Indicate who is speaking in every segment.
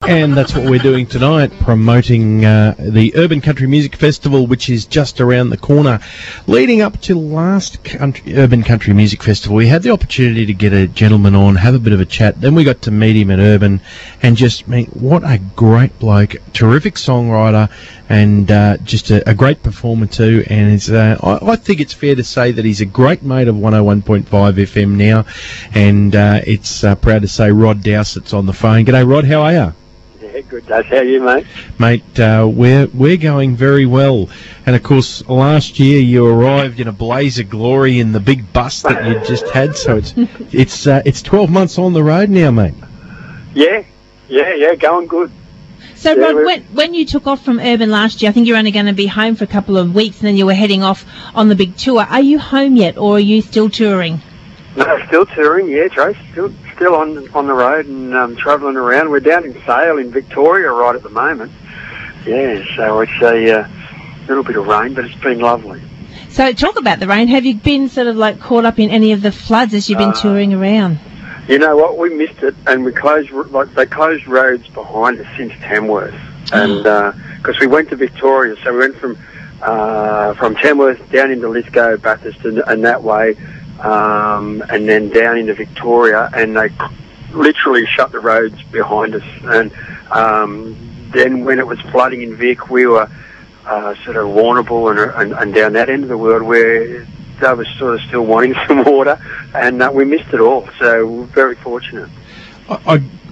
Speaker 1: And that's what we're doing tonight, promoting the Urban Country Music Festival, which is just around the corner. Leading up to last Urban Country Music Festival, we had the opportunity to get a gentleman on, have a bit of a chat. Then we got to meet him at Urban, and just, what a great bloke, terrific songwriter, and just a great performer too. And it's, I think it's fair to say that he's a great mate of 101.5 FM now, and it's proud to say Rod Dowsett's on the phone. G'day, Rod. How are you?
Speaker 2: Yeah, good. How are you, mate?
Speaker 1: Mate, we're going very well. And of course, last year you arrived in a blaze of glory in the big bus that you just had. So it's 12 months on the road now, mate.
Speaker 2: Yeah, going good.
Speaker 3: So, yeah, Rod, when you took off from Urban last year, I think you're only going to be home for a couple of weeks, and then you were heading off on the big tour. Are you home yet, or are you still touring?
Speaker 2: No, still touring. Yeah, Trace. Still on the road and travelling around. We're down in Sale in Victoria right at the moment. Yeah, so it's a little bit of rain, but it's been lovely.
Speaker 3: So talk about the rain. Have you been sort of like caught up in any of the floods as you've been touring around?
Speaker 2: You know what? We missed it, and we closed. They closed roads behind us since Tamworth, and because we went to Victoria, so we went from Tamworth down into Lithgow, Bathurst, and that way. And then down into Victoria, and they literally shut the roads behind us. And then when it was flooding in Vic, we were sort of Warrnambool and down that end of the world where they were sort of still wanting some water, and we missed it all. So we're very fortunate.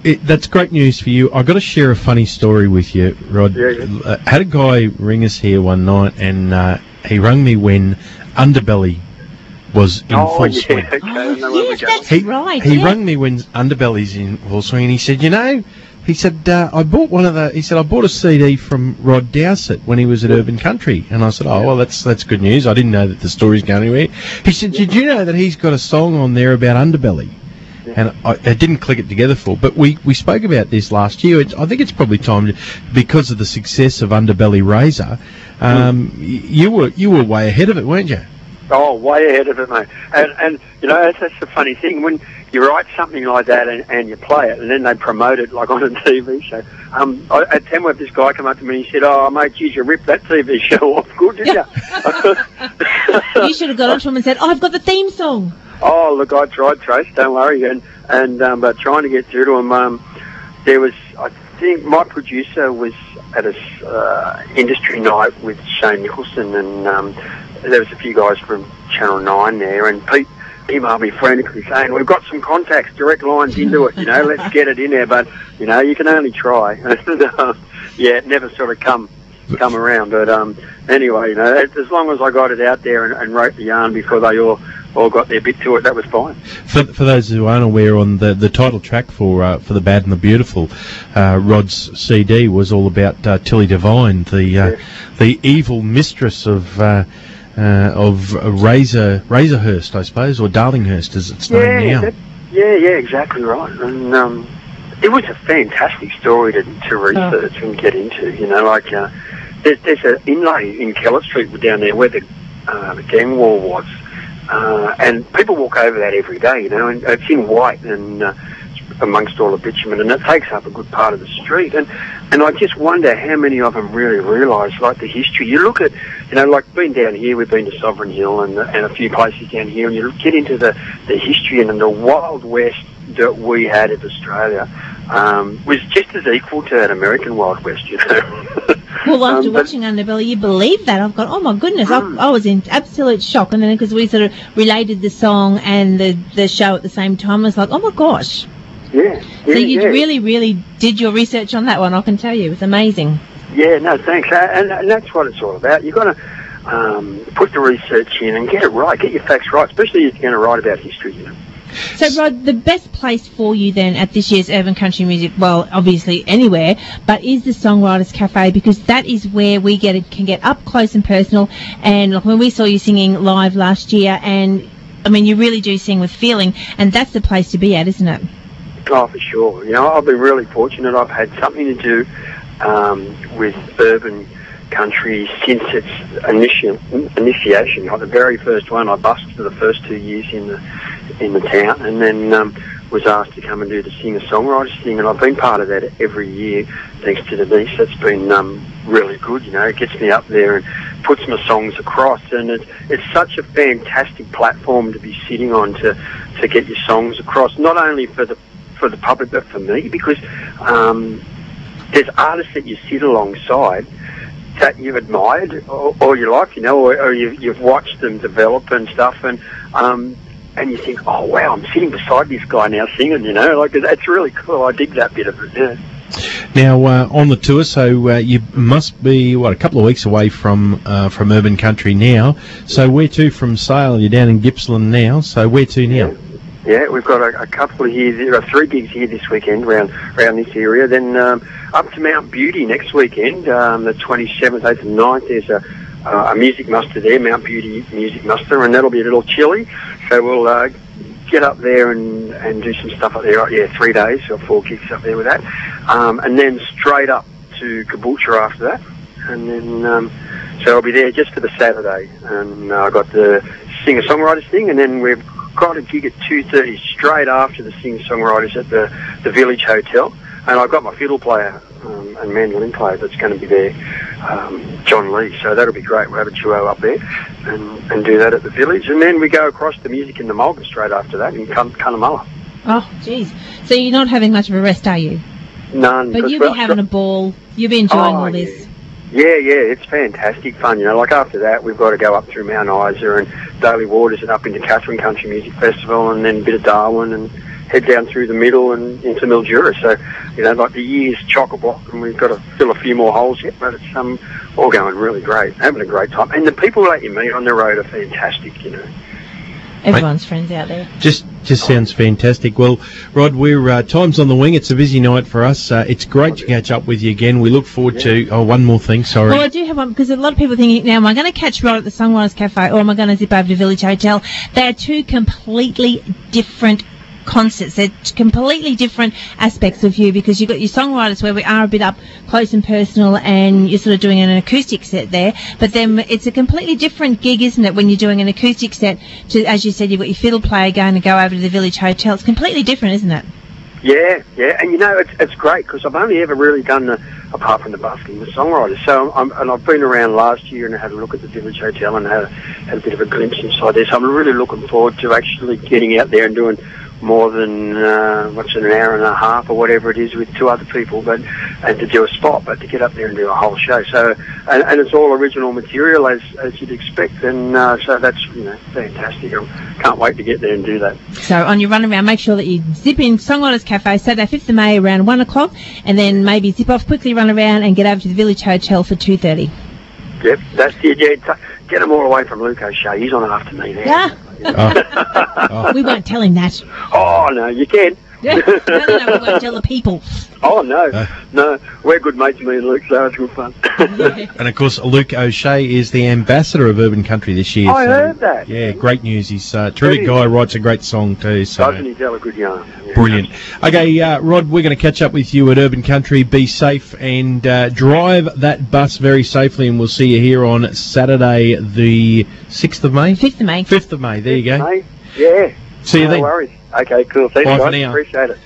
Speaker 1: That's great news for you. I've got to share a funny story with you, Rod.
Speaker 2: Yeah.
Speaker 1: Had a guy ring us here one night, and he rang me when Underbelly was in full swing.
Speaker 2: Okay.
Speaker 3: Yes, that's right.
Speaker 1: He rang me when Underbelly's in full swing, and he said, I bought a CD from Rod Dowsett when he was at Urban Country. And I said, well, that's good news. I didn't know that the story's going anywhere. He said, did you know that he's got a song on there about Underbelly? And I didn't click it together but we spoke about this last year. I think it's probably time because of the success of Underbelly Razor. You were way ahead of it, weren't you?
Speaker 2: Oh, way ahead of it, mate. And you know, that's the funny thing. When you write something like that and you play it, and then they promote it like on a TV show. At Tamworth, this guy came up to me and he said, "Oh, mate, geez, you ripped that TV show off good, didn't you?"
Speaker 3: You should have got onto him and said, "I've got the theme song."
Speaker 2: Oh, look, I tried, Trace. Don't worry. But trying to get through to him, there was, I think, my producer was at a industry night with Shane Nicholson, and there was a few guys from Channel 9 there, and Pete emailed me frantically saying, "We've got some contacts, direct lines into it, let's get it in there." But, you can only try. It never sort of come around. But anyway, as long as I got it out there and wrote the yarn before they all got their bit to it, that was fine. For
Speaker 1: those who aren't aware, on the title track for the Bad and the Beautiful, Rod's CD was all about Tilly Devine, the evil mistress of Razorhurst, I suppose, or Darlinghurst as it's known now.
Speaker 2: Exactly right. And it was a fantastic story to research and get into. There's an inlay in Keller Street down there where the gang war was. And people walk over that every day, and it's in white and amongst all the bitumen, and it takes up a good part of the street. And I just wonder how many of them really realise, the history. You look at, being down here, we've been to Sovereign Hill and a few places down here, and you get into the history and the Wild West that we had in Australia was just as equal to that American Wild West,
Speaker 3: Well, after watching Underbelly, you believe that? I've gone, oh my goodness, I was in absolute shock. And then because we sort of related the song and the show at the same time, I was like, oh my gosh.
Speaker 2: Yeah.
Speaker 3: So you really, really did your research on that one, I can tell you. It's amazing.
Speaker 2: Yeah, no, thanks. And that's what it's all about. You've got to put the research in and get it right, get your facts right, especially if you're going to write about history,
Speaker 3: So, Rod, the best place for you then at this year's Urban Country Music, well, obviously anywhere, but is the Songwriters Cafe, because that is where we can get up close and personal. And when we saw you singing live last year, and I mean, you really do sing with feeling, and that's the place to be at, isn't it?
Speaker 2: Oh, for sure. I've been really fortunate. I've had something to do with urban country since its initiation. Like the very first one, I busked for the first 2 years in the town, and then was asked to come and do the singer-songwriters thing, and I've been part of that every year thanks to Denise. That's been really good, you know. It gets me up there and puts my songs across, and it's such a fantastic platform to be sitting on to get your songs across, not only for the public but for me, because there's artists that you sit alongside that you've admired all your life, you know, or you've watched them develop and stuff, and you think, oh wow, I'm sitting beside this guy now singing, you know, like that's really cool. I dig that bit of it. Yeah.
Speaker 1: Now on the tour, so you must be a couple of weeks away from Urban Country now. So where to from Sale? You're down in Gippsland now. So where to now?
Speaker 2: Yeah, we've got a couple of here. There are 3 gigs here this weekend around this area. Then up to Mount Beauty next weekend, the 27th, 8th, and 9th. There's a music muster there, Mount Beauty Music Muster, and that'll be a little chilly. So we'll get up there and do some stuff up there. Yeah, 3 days or 4 gigs up there with that, and then straight up to Caboolture after that, and then so I'll be there just for the Saturday. And I got the singer-songwriters thing, and then we've got a gig at 2:30 straight after the singer-songwriters at the Village Hotel, and I've got my fiddle player and mandolin player that's going to be there, John Lee, so that'll be great. We'll have a duo up there and do that at the Village, and then we go across to Music in the Mulga straight after that in Cunnamulla.
Speaker 3: Oh, geez. So you're not having much of a rest, are you?
Speaker 2: None.
Speaker 3: But you'll be having a ball. You'll be enjoying all this.
Speaker 2: Yeah, it's fantastic fun, you know. Like after that, we've got to go up through Mount Isa and Daly Waters and up into Katherine Country Music Festival, and then a bit of Darwin, and head down through the middle and into Mildura. So, you know, like the year's chock-a-block, and we've got to fill a few more holes yet, but it's all going really great, having a great time. And the people that you meet on the road are fantastic, you know.
Speaker 3: Everyone's friends out there.
Speaker 1: Just sounds fantastic. Well, Rod, we're time's on the wing. It's a busy night for us. It's great to catch up with you again. We look forward to... Oh, one more thing, sorry.
Speaker 3: Well, I do have one, because a lot of people are thinking, now, am I going to catch Rod at the Songwriters Cafe, or am I going to zip over to Village Hotel? They are two completely different concerts. They're completely different aspects of you, because you've got your songwriters where we are a bit up close and personal, and you're sort of doing an acoustic set there, but then it's a completely different gig, isn't it, when you're doing an acoustic set to, as you said, you've got your fiddle player going to go over to the Village Hotel. It's completely different, isn't it?
Speaker 2: Yeah, and you know, it's great, because I've only ever really done apart from the busking, the songwriters. So I've been around last year and had a look at the Village Hotel and had a bit of a glimpse inside there. So I'm really looking forward to actually getting out there and doing more than an hour and a half or whatever it is with 2 other people, and to do a spot, but to get up there and do a whole show. So and it's all original material as you'd expect, and so that's, you know, fantastic. I can't wait to get there and do that. So
Speaker 3: on your run around, make sure that you zip in Songwriters Cafe Saturday 5th of May around 1 o'clock, and then maybe zip off, quickly run around and get over to the Village Hotel for 2:30.
Speaker 2: Yep, that's it. Yeah, get them all away from Luke O'Shea. He's on after me there.
Speaker 3: Yeah. Oh. We won't tell him that.
Speaker 2: Oh, no, you can.
Speaker 3: No, we won't tell the people.
Speaker 2: Oh, no, we're good mates, me and Luke, so it's good fun.
Speaker 1: And, of course, Luke O'Shea is the ambassador of Urban Country this year.
Speaker 2: I heard that.
Speaker 1: Yeah, great news. He's a terrific guy, writes a great song too. So.
Speaker 2: Doesn't he tell a good yarn? Yeah.
Speaker 1: Brilliant. Okay, Rod, we're going to catch up with you at Urban Country. Be safe and drive that bus very safely, and we'll see you here on Saturday the 6th of May?
Speaker 3: 5th of May.
Speaker 1: 5th of May, there you go.
Speaker 2: May? Yeah.
Speaker 1: See you then.
Speaker 2: No worries. Okay, cool. Thanks,
Speaker 1: Bye
Speaker 2: guys.
Speaker 1: for now.
Speaker 2: Appreciate it.